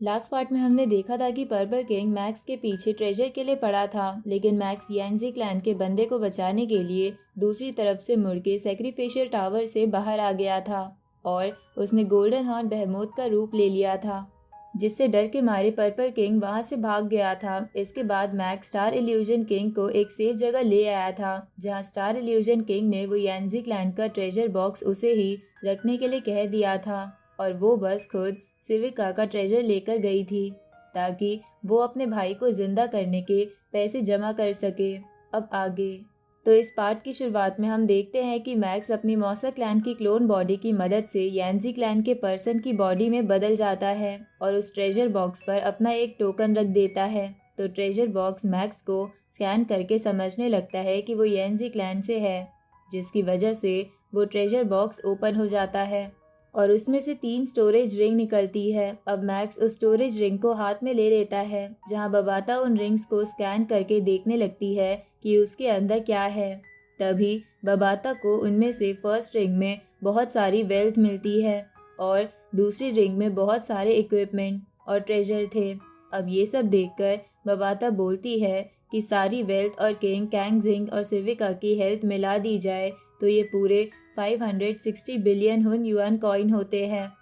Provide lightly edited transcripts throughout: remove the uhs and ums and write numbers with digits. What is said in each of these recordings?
Last part में हमने देखा था कि पर्पल किंग मैक्स के पीछे ट्रेजर के लिए पड़ा था, लेकिन मैक्स यांजी क्लैन के बंदे को बचाने के लिए दूसरी तरफ से मुड़ के सैक्रिफिशियल टावर से बाहर आ गया था और उसने गोल्डन हॉर्न बेहेमोथ का रूप ले लिया था, जिससे डर के मारे पर्पल किंग वहां से भाग गया था। इसके बाद मैक्स स्टार इल्यूजन किंग को एक सेफ जगह ले आया था, जहां स्टार इल्यूजन किंग ने वो यांजी क्लैन का ट्रेजर बॉक्स उसे ही रखने के लिए कह दिया था और वो बस खुद सिविका का ट्रेजर लेकर गई थी ताकि वो अपने भाई को जिंदा करने के पैसे जमा कर सके। अब आगे तो इस पार्ट की शुरुआत में हम देखते हैं कि मैक्स अपनी मौसा क्लैन की क्लोन बॉडी की मदद से यांजी क्लैन के पर्सन की बॉडी में बदल जाता है और उस ट्रेजर बॉक्स पर अपना एक टोकन रख देता है। तो ट्रेजर बॉक्स मैक्स को स्कैन करके समझने लगता है कि वो यांजी क्लैन से है, जिसकी वजह से वो ट्रेजर बॉक्स ओपन हो जाता है और उसमें से 3 स्टोरेज रिंग निकलती है। अब मैक्स उस स्टोरेज रिंग को हाथ में ले लेता है, जहां बबाता उन रिंग्स को स्कैन करके देखने लगती है कि उसके अंदर क्या है। तभी बबाता को उनमें से फर्स्ट रिंग में बहुत सारी वेल्थ मिलती है और दूसरी रिंग में बहुत सारे इक्विपमेंट और ट्रेजर थे। अब ये सब देखकर बबाता बोलती है कि सारी वेल्थ और किंग कैंगजिंग और सिविका की हेल्थ मिला दी जाए तो ये पूरे 560 बिलियन हुन युआन कॉइन होते हैं।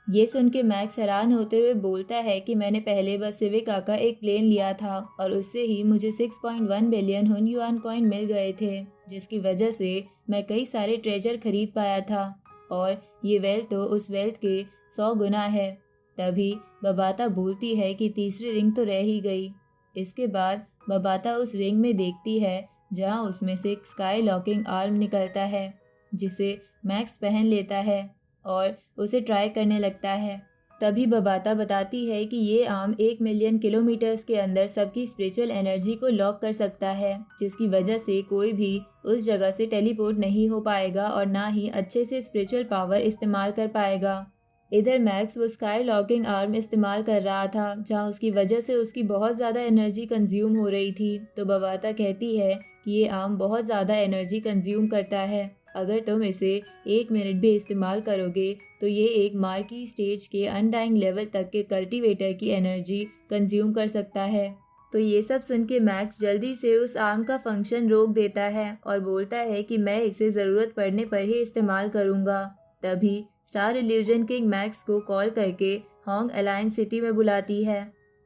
ये सुन के मैक्स हैरान होते हुए बोलता है कि मैंने पहले बस सिविका का एक प्लेन लिया था और उससे ही मुझे 6.1 बिलियन हुन युआन कॉइन मिल गए थे, जिसकी वजह से मैं कई सारे ट्रेजर खरीद पाया था और ये वेल्थ तो उस वेल्थ के 100 गुना है। तभी बबाता बोलती है कि तीसरी रिंग तो रह ही गई। इसके बाद बबाता उस रिंग में देखती है जहाँ उसमें से एक स्काई लॉकिंग आर्म निकलता है, जिसे मैक्स पहन लेता है और उसे ट्राई करने लगता है। तभी बबाता बताती है कि ये आर्म 1 मिलियन किलोमीटर्स के अंदर सबकी स्पिरिचुअल एनर्जी को लॉक कर सकता है, जिसकी वजह से कोई भी उस जगह से टेलीपोर्ट नहीं हो पाएगा और ना ही अच्छे से स्पिरिचुअल पावर इस्तेमाल कर पाएगा। इधर मैक्स वो स्काई लॉकिंग आर्म इस्तेमाल कर रहा था, जहां उसकी वजह से उसकी बहुत ज़्यादा एनर्जी कंज्यूम हो रही थी। तो बबाता कहती है कि ये आर्म बहुत ज़्यादा एनर्जी कंज्यूम करता है, अगर तुम इसे 1 मिनट भी इस्तेमाल करोगे तो ये एक मार्की स्टेज के अनडाइंग लेवल तक के कल्टीवेटर की एनर्जी कंज्यूम कर सकता है। तो ये सब सुन के मैक्स जल्दी से उस आर्म का फंक्शन रोक देता है और बोलता है कि मैं इसे ज़रूरत पड़ने पर ही इस्तेमाल करूँगा। तभी स्टार इल्यूजन किंग मैक्स को कॉल करके होंग अलायंस सिटी में बुलाती है।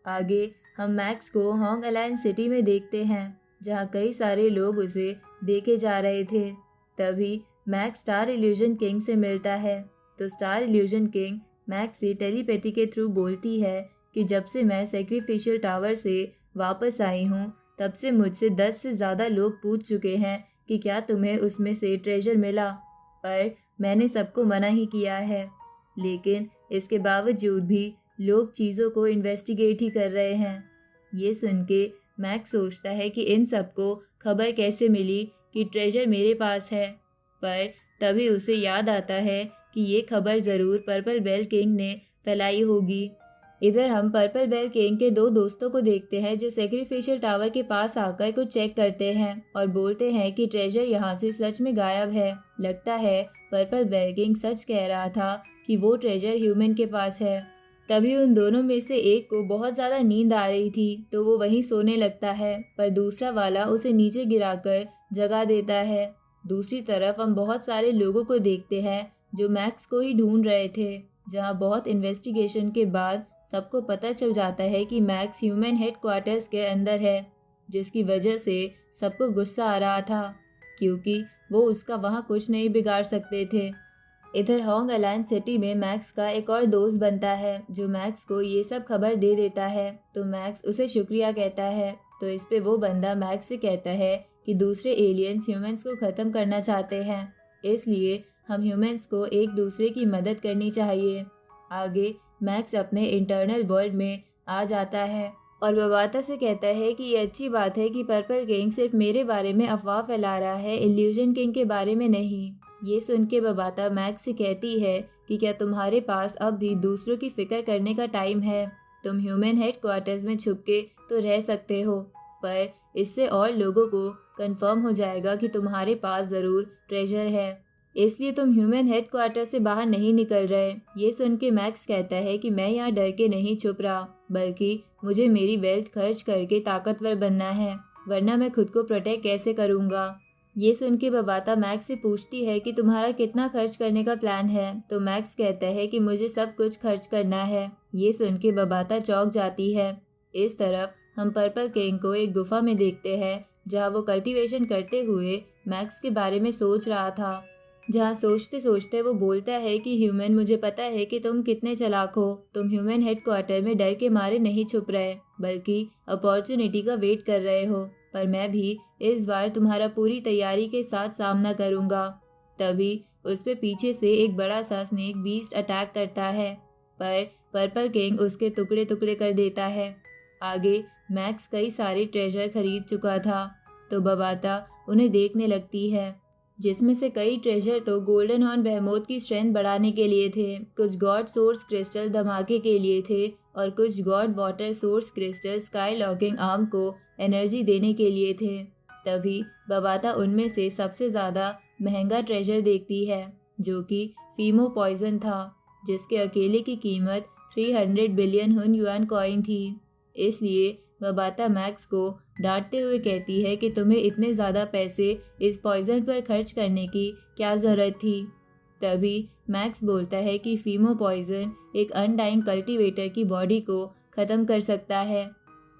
आगे हम मैक्स को होंग अलायंस सिटी में देखते हैं, जहाँ कई सारे लोग उसे देखे जा रहे थे। तभी मैक्स स्टार इल्यूजन किंग से मिलता है, तो स्टार इल्यूजन किंग मैक्स से टेलीपैथी के थ्रू बोलती है कि जब से मैं सैक्रिफिशियल टावर से वापस आई हूँ, तब से मुझसे 10 से ज़्यादा लोग पूछ चुके हैं कि क्या तुम्हें उसमें से ट्रेजर मिला, पर मैंने सबको मना ही किया है। लेकिन इसके बावजूद भी लोग चीज़ों को इन्वेस्टिगेट ही कर रहे हैं। ये सुन के मैक्स सोचता है कि इन सबको खबर कैसे मिली कि ट्रेजर मेरे पास है, पर तभी उसे याद आता है कि ये खबर ज़रूर पर्पल बेल किंग ने फैलाई होगी। इधर हम पर्पल बेल किंग के 2 दोस्तों को देखते हैं जो सैक्रिफिशियल टावर के पास आकर कुछ चेक करते हैं और बोलते हैं कि ट्रेजर यहाँ से सच में गायब है। लगता है पर्पल बेल किंग सच कह रहा था कि वो ट्रेजर ह्यूमन के पास है। तभी उन दोनों में से एक को बहुत ज़्यादा नींद आ रही थी, तो वो वहीं सोने लगता है, पर दूसरा वाला उसे नीचे गिराकर जगा देता है। दूसरी तरफ हम बहुत सारे लोगों को देखते हैं जो मैक्स को ही ढूंढ रहे थे, जहां बहुत इन्वेस्टिगेशन के बाद सबको पता चल जाता है कि मैक्स ह्यूमन हेडक्वार्टर्स के अंदर है, जिसकी वजह से सबको गुस्सा आ रहा था क्योंकि वो उसका वहां कुछ नहीं बिगाड़ सकते थे। इधर होंग अलायंस सिटी में मैक्स का एक और दोस्त बनता है जो मैक्स को ये सब खबर दे देता है, तो मैक्स उसे शुक्रिया कहता है। तो इस पे वो बंदा मैक्स से कहता है कि दूसरे एलियंस ह्यूमंस को ख़त्म करना चाहते हैं, इसलिए हम ह्यूमंस को एक दूसरे की मदद करनी चाहिए। आगे मैक्स अपने इंटरनल वर्ल्ड में आ जाता है और बबाता से कहता है कि ये अच्छी बात है कि पर्पल किंग सिर्फ मेरे बारे में अफवाह फैला रहा है, इल्यूजन किंग के बारे में नहीं। ये सुन के बबाता मैक्स से कहती है कि क्या तुम्हारे पास अब भी दूसरों की फिक्र करने का टाइम है? तुम ह्यूमन हेडक्वार्टर्स में छुप के तो रह सकते हो, पर इससे और लोगों को कंफर्म हो जाएगा कि तुम्हारे पास ज़रूर ट्रेजर है। इसलिए तुम ह्यूमन हेडक्वार्टर से बाहर नहीं निकल रहे। ये सुन के मैक्स कहता है कि मैं यहाँ डर के नहीं छुप रहा, बल्कि मुझे मेरी वेल्थ खर्च करके ताकतवर बनना है, वरना मैं खुद को प्रोटेक्ट कैसे करूँगा। ये सुन के बबाता मैक्स से पूछती है कि तुम्हारा कितना खर्च करने का प्लान है, तो मैक्स कहता है कि मुझे सब कुछ खर्च करना है। ये सुन के बबाता चौंक जाती है। इस तरफ हम पर्पल किंग को एक गुफा में देखते हैं, जहाँ वो कल्टीवेशन करते हुए मैक्स के बारे में सोच रहा था। जहाँ सोचते सोचते वो बोलता है कि ह्यूमन, मुझे पता है कि तुम कितने चालाक हो। तुम ह्यूमन हेडक्वार्टर में डर के मारे नहीं छुप रहे, बल्कि अपॉर्चुनिटी का वेट कर रहे हो। पर मैं भी इस बार तुम्हारा पूरी तैयारी के साथ सामना करूंगा। तभी उस पे पीछे से एक बड़ा सा स्नेक बीस्ट अटैक करता है, पर पर्पल किंग उसके टुकड़े टुकड़े कर देता है। आगे मैक्स कई सारे ट्रेजर खरीद चुका था, तो बबाता उन्हें देखने लगती है, जिसमें से कई ट्रेजर तो गोल्डन हॉर्न बेहेमोथ की स्ट्रेंथ बढ़ाने के लिए थे, कुछ गॉड सोर्स क्रिस्टल धमाके के लिए थे, और कुछ God water source crystal sky locking arm को एनर्जी देने के लिए थे। तभी बबाता उनमें से सबसे ज़्यादा महंगा ट्रेजर देखती है, जो कि फीमो पॉइजन था, जिसके अकेले की कीमत 300 बिलियन हुन युआन कॉइन थी। इसलिए बबाता मैक्स को डांटते हुए कहती है कि तुम्हें इतने ज़्यादा पैसे इस पॉइजन पर खर्च करने की क्या ज़रूरत थी। तभी मैक्स बोलता है कि फीमो पॉइजन एक अनडाइंग कल्टीवेटर की बॉडी को ख़त्म कर सकता है,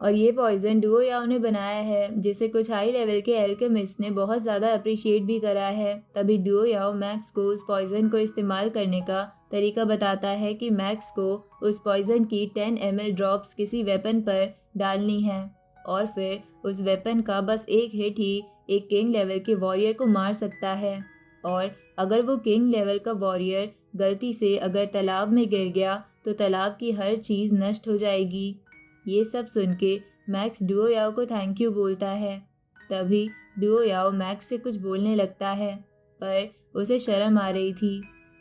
और ये पॉइजन डुओ याओ ने बनाया है, जिसे कुछ हाई लेवल के एल्केमिस्ट ने बहुत ज़्यादा अप्रिशिएट भी करा है। तभी डुओ याओ मैक्स को उस पॉइजन को इस्तेमाल करने का तरीका बताता है कि मैक्स को उस पॉइजन की 10 ml ड्रॉप्स किसी वेपन पर डालनी है, और फिर उस वेपन का बस एक हिट ही एक किंग लेवल के वॉरियर को मार सकता है। और अगर वो किंग लेवल का वॉरियर गलती से अगर तालाब में गिर गया, तो तालाब की हर चीज़ नष्ट हो जाएगी। ये सब सुन के मैक्स डुओ याओ को थैंक यू बोलता है। तभी डुओ याओ मैक्स से कुछ बोलने लगता है, पर उसे शर्म आ रही थी।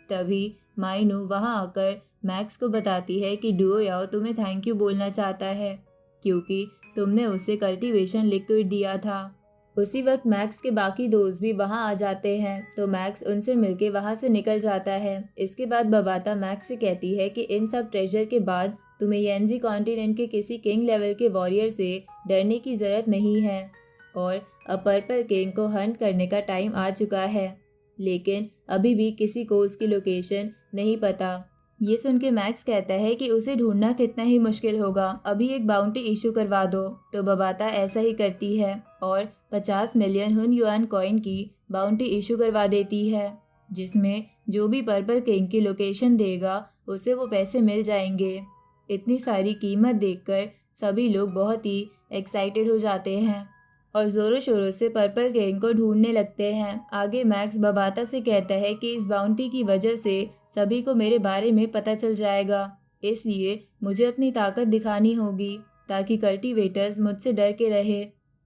तभी माइनू वहाँ आकर मैक्स को बताती है कि डुओ याओ तुम्हें थैंक यू बोलना चाहता है, क्योंकि तुमने उसे कल्टीवेशन लिक्विड दिया था। उसी वक्त मैक्स के बाकी दोस्त भी वहाँ आ जाते हैं, तो मैक्स उनसे मिलके वहाँ से निकल जाता है। इसके बाद बबाता मैक्स से कहती है कि इन सब ट्रेजर के बाद तुम्हें येंजी कॉन्टिनेंट के किसी किंग लेवल के वॉरियर से डरने की ज़रूरत नहीं है, और अब पर्पल किंग को हंट करने का टाइम आ चुका है। लेकिन अभी भी किसी को उसकी लोकेशन नहीं पता। ये सुन के मैक्स कहता है कि उसे ढूंढना कितना ही मुश्किल होगा, अभी एक बाउंटी इशू करवा दो। तो बबाता ऐसा ही करती है और 50 मिलियन हुन युआन कॉइन की बाउंटी इशू करवा देती है, जिसमें जो भी पर्पल किंग की लोकेशन देगा उसे वो पैसे मिल जाएंगे। इतनी सारी कीमत देखकर सभी लोग बहुत ही एक्साइटेड हो जाते हैं और ज़ोरों शोरों से पर्पल किंग को ढूंढने लगते हैं। आगे मैक्स बबाता से कहता है कि इस बाउंटी की वजह से सभी को मेरे बारे में पता चल जाएगा, इसलिए मुझे अपनी ताकत दिखानी होगी ताकि कल्टीवेटर्स मुझसे डर के रहे।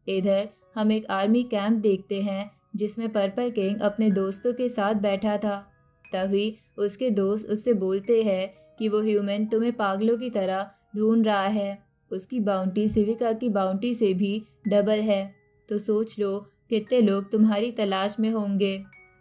इधर हम एक आर्मी कैंप देखते हैं, जिसमें पर्पल किंग अपने दोस्तों के साथ बैठा था। तभी उसके दोस्त उससे बोलते हैं कि वो ह्यूमन तुम्हें पागलों की तरह ढूंढ रहा है, उसकी बाउंटी सिविका की बाउंटी से भी डबल है, तो सोच लो कितने लोग तुम्हारी तलाश में होंगे।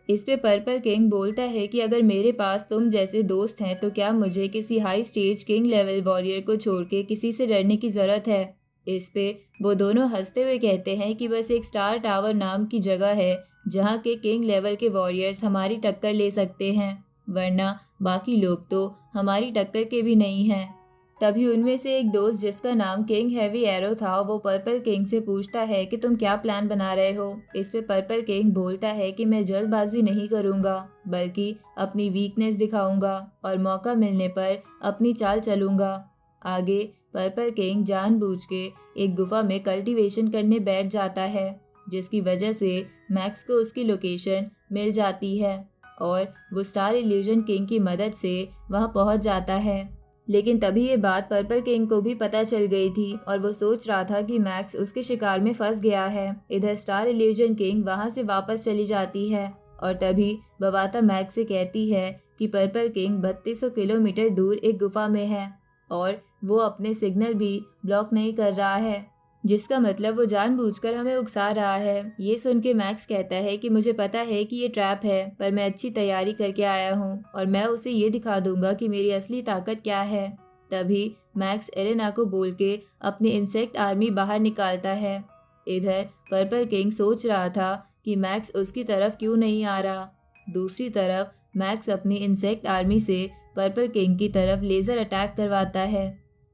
इस पे पर्पल किंग बोलता है कि अगर मेरे पास तुम जैसे दोस्त हैं तो क्या मुझे किसी high stage king level warrior को छोड़ के किसी से डरने की ज़रूरत है। इस पे वो दोनों हंसते हुए कहते हैं कि बस एक स्टार टावर नाम की जगह है जहाँ के किंग लेवल के वॉरियर्स हमारी टक्कर ले सकते हैं, वरना बाकी लोग तो हमारी टक्कर के भी नहीं हैं। तभी उनमें से एक दोस्त जिसका नाम किंग हैवी एरो था, वो पर्पल किंग से पूछता है कि तुम क्या प्लान बना रहे हो। इस पे पर्पल किंग बोलता है कि मैं जल्दबाजी नहीं करूंगा, बल्कि अपनी वीकनेस दिखाऊंगा और मौका मिलने पर अपनी चाल चलूंगा। आगे पर्पल किंग जानबूझ के एक गुफा में कल्टीवेशन करने बैठ जाता है, जिसकी वजह से मैक्स को उसकी लोकेशन मिल जाती है और वो स्टार इल्यूजन किंग की मदद से वहाँ पहुँच जाता है। लेकिन तभी ये बात पर्पल किंग को भी पता चल गई थी और वो सोच रहा था कि मैक्स उसके शिकार में फंस गया है। इधर स्टार इल्यूजन किंग वहाँ से वापस चली जाती है और तभी बबाता मैक्स से कहती है कि पर्पल किंग 3200 किलोमीटर दूर एक गुफा में है और वो अपने सिग्नल भी ब्लॉक नहीं कर रहा है। जिसका मतलब वो जानबूझकर हमें उकसा रहा है। ये सुन के मैक्स कहता है कि मुझे पता है कि ये ट्रैप है, पर मैं अच्छी तैयारी करके आया हूँ और मैं उसे ये दिखा दूंगा कि मेरी असली ताकत क्या है। तभी मैक्स एलेना को बोल के अपनी इंसेक्ट आर्मी बाहर निकालता है। इधर पर्पल किंग सोच रहा था कि मैक्स उसकी तरफ क्यों नहीं आ रहा। दूसरी तरफ मैक्स अपनी इंसेक्ट आर्मी से पर्पल किंग की तरफ लेज़र अटैक करवाता है,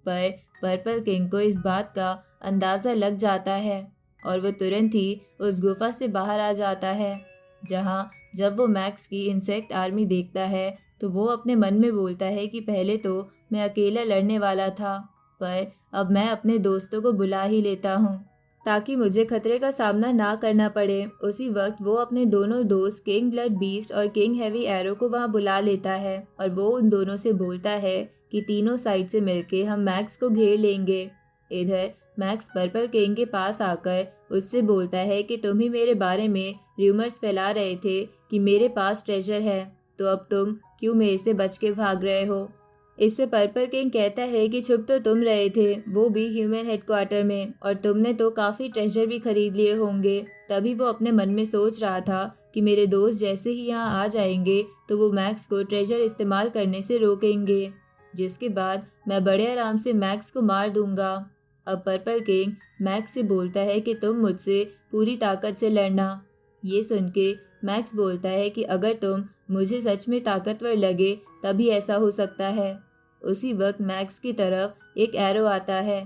पर पर्पल किंग को इस बात का अंदाज़ा लग जाता है और वो तुरंत ही उस गुफा से बाहर आ जाता है। जहाँ जब वो मैक्स की इंसेक्ट आर्मी देखता है तो वो अपने मन में बोलता है कि पहले तो मैं अकेला लड़ने वाला था, पर अब मैं अपने दोस्तों को बुला ही लेता हूँ ताकि मुझे खतरे का सामना ना करना पड़े। उसी वक्त वो अपने दोनों दोस्त किंग ब्लड बीस्ट और किंग हैवी एरो को वहाँ बुला लेता है और वो उन दोनों से बोलता है कि तीनों साइड से मिलके हम मैक्स को घेर लेंगे। इधर मैक्स पर्पल किंग के पास आकर उससे बोलता है कि तुम ही मेरे बारे में र्यूमर्स फैला रहे थे कि मेरे पास ट्रेजर है, तो अब तुम क्यों मेरे से बच के भाग रहे हो। इस पे पर्पल किंग कहता है कि छुप तो तुम रहे थे, वो भी ह्यूमन हेडक्वार्टर में, और तुमने तो काफ़ी ट्रेजर भी खरीद लिए होंगे। तभी वो अपने मन में सोच रहा था कि मेरे दोस्त जैसे ही यहाँ आ जाएंगे तो वो मैक्स को ट्रेजर इस्तेमाल करने से रोकेंगे, जिसके बाद मैं बड़े आराम से मैक्स को मार दूंगा। अब पर्पल किंग मैक्स से बोलता है कि तुम मुझसे पूरी ताकत से लड़ना। ये सुन के मैक्स बोलता है कि अगर तुम मुझे सच में ताकतवर लगे तभी ऐसा हो सकता है। उसी वक्त मैक्स की तरफ एक एरो आता है,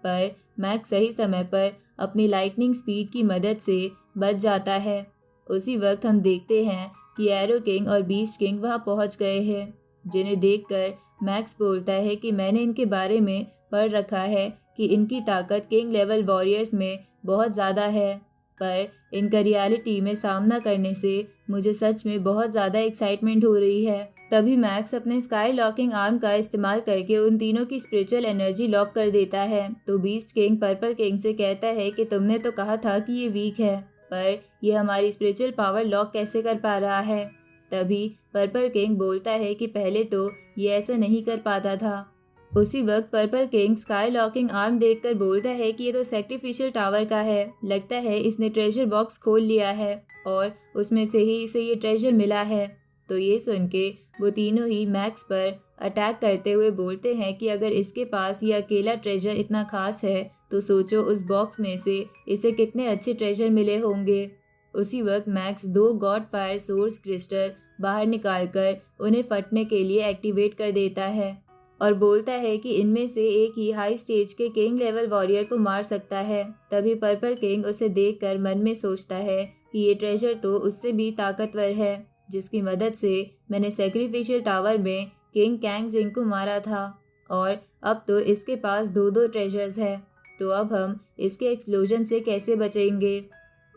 पर मैक्स सही समय पर अपनी लाइटनिंग स्पीड की मदद से बच जाता है। उसी वक्त हम देखते हैं कि एरो किंग और बीस्ट किंग वहां पहुंच गए हैं, जिन्हें देखकर मैक्स बोलता है कि मैंने इनके बारे में पढ़ रखा है कि इनकी ताकत किंग लेवल वॉरियर्स में बहुत ज़्यादा है, पर इनका रियलिटी में सामना करने से मुझे सच में बहुत ज़्यादा एक्साइटमेंट हो रही है। तभी मैक्स अपने स्काई लॉकिंग आर्म का इस्तेमाल करके उन तीनों की स्पिरिचुअल एनर्जी लॉक कर देता है। तो बीस्ट किंग पर्पल किंग से कहता है कि तुमने तो कहा था कि ये वीक है, पर ये हमारी स्पिरिचुअल पावर लॉक कैसे कर पा रहा है। तभी पर्पल किंग बोलता है कि पहले तो ये ऐसा नहीं कर पाता था। उसी वक्त purple king sky locking arm देखकर बोलता है कि ये तो सैक्रिफिशियल टावर का है, लगता है इसने ट्रेजर बॉक्स खोल लिया है और उसमें से ही इसे ये ट्रेजर मिला है। तो ये सुन के वो तीनों ही मैक्स पर अटैक करते हुए बोलते हैं कि अगर इसके पास ये अकेला ट्रेजर इतना खास है तो सोचो उस बॉक्स में से इसे कितने अच्छे ट्रेजर मिले होंगे। उसी वक्त max 2 God fire source crystal बाहर निकालकर उन्हें फटने के लिए एक्टिवेट कर देता है और बोलता है कि इनमें से एक ही हाई स्टेज के किंग लेवल वॉरियर को मार सकता है। तभी पर्पल किंग उसे देखकर मन में सोचता है कि ये ट्रेजर तो उससे भी ताकतवर है, जिसकी मदद से मैंने सैक्रिफिशियल टावर में किंग कैंग जिंग को मारा था, और अब तो इसके पास 2-2 ट्रेजर्स है, तो अब हम इसके एक्सप्लोजन से कैसे बचेंगे।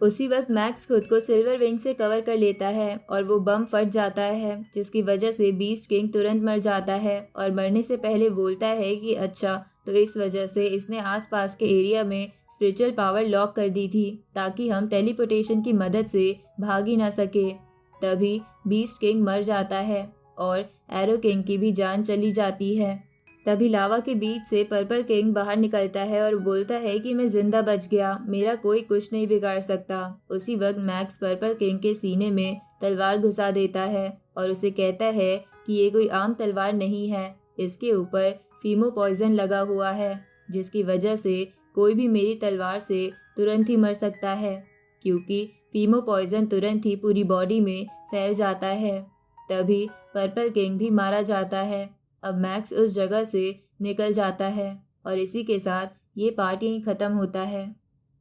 उसी वक्त मैक्स खुद को सिल्वर विंग से कवर कर लेता है और वो बम फट जाता है, जिसकी वजह से बीस्ट किंग तुरंत मर जाता है और मरने से पहले बोलता है कि अच्छा, तो इस वजह से इसने आसपास के एरिया में स्पिरिचुअल पावर लॉक कर दी थी ताकि हम टेलीपोर्टेशन की मदद से भाग ही ना सके। तभी बीस्ट किंग मर जाता है और एरो किंग की भी जान चली जाती है। तभी लावा के बीच से पर्पल किंग बाहर निकलता है और बोलता है कि मैं जिंदा बच गया, मेरा कोई कुछ नहीं बिगाड़ सकता। उसी वक्त मैक्स पर्पल किंग के सीने में तलवार घुसा देता है और उसे कहता है कि ये कोई आम तलवार नहीं है, इसके ऊपर फीमो पॉइजन लगा हुआ है, जिसकी वजह से कोई भी मेरी तलवार से तुरंत ही मर सकता है, क्योंकि फीमो पॉइजन तुरंत ही पूरी बॉडी में फैल जाता है। तभी पर्पल किंग भी मारा जाता है। अब मैक्स उस जगह से निकल जाता है और इसी के साथ ये पार्ट यहीं ख़त्म होता है।